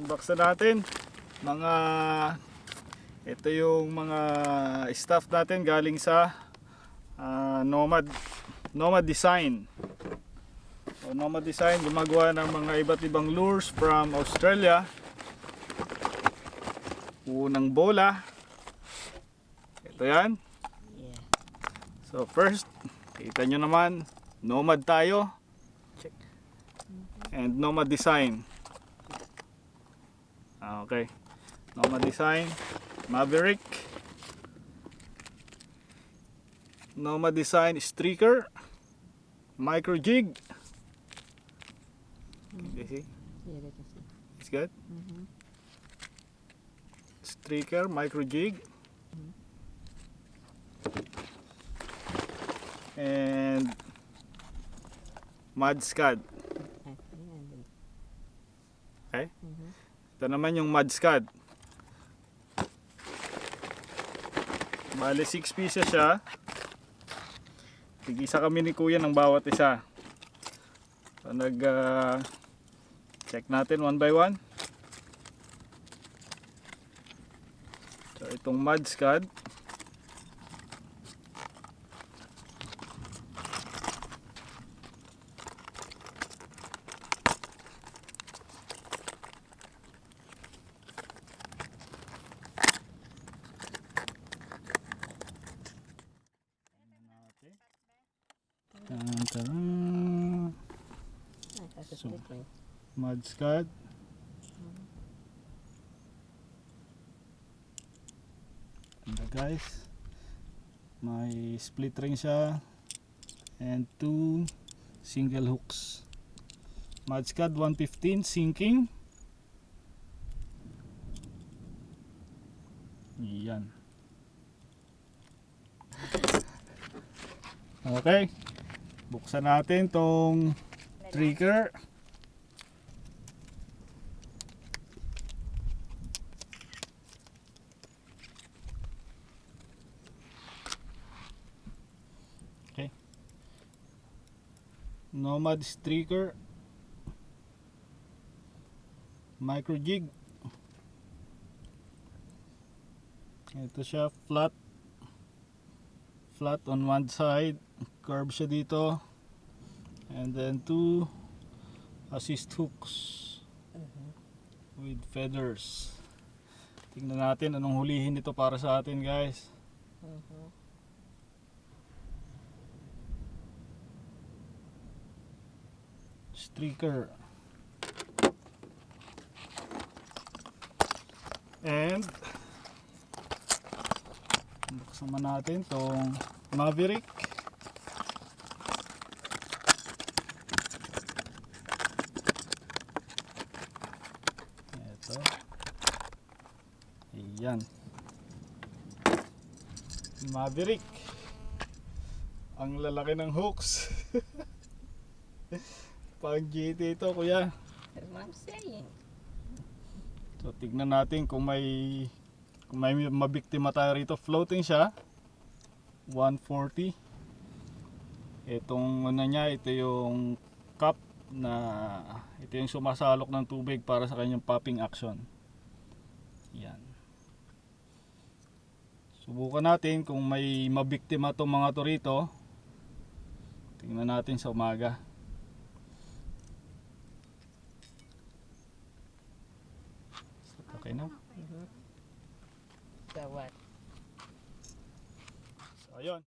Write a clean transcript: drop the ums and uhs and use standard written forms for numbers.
unbox na natin. Ito yung mga stuff natin galing sa Nomad Design. So, Nomad Design gumagawa ng mga iba't ibang lures from Australia. Unang bola. Ito yan. So first, kita nyo naman, Nomad tayo. And Nomad Design. Okay. Nomad Design, Maverick. Nomad Design Streaker, micro jig. Can you see? Yeah, they can see. It's good. Streaker, micro jig. And Madscad. Okay? Ito naman yung Madscad. Bale 6 pieces siya. Tig-isa kami ni Kuya ng bawat isa. So check natin one by one. So itong Madscad. So, Madscad. Ganda guys. May split ring siya and 2 single hooks. Madscad 115 sinking. Yan. Okay. Buksan natin tong trigger. Okay. Nomad Streaker, micro jig. Ito siya, flat on one side, curve siya dito, and then 2 assist hooks with feathers. Tingnan natin anong hulihin nito para sa atin guys. Streaker. And buksan natin tong Maverick. Ito. Ayan. Maverick. Ang lalaki ng hooks. Pang GT ito, kuya. That's what I'm saying. So tignan natin kung may mabiktima tayo rito. Floating siya. 140. Itong ano niya, ito yung cup na ito yung sumasalok ng tubig para sa kanyang popping action. Yan. Subukan natin kung may mabiktima tong mga to rito. Tingnan natin sa umaga. Okay na? So what? So ayun.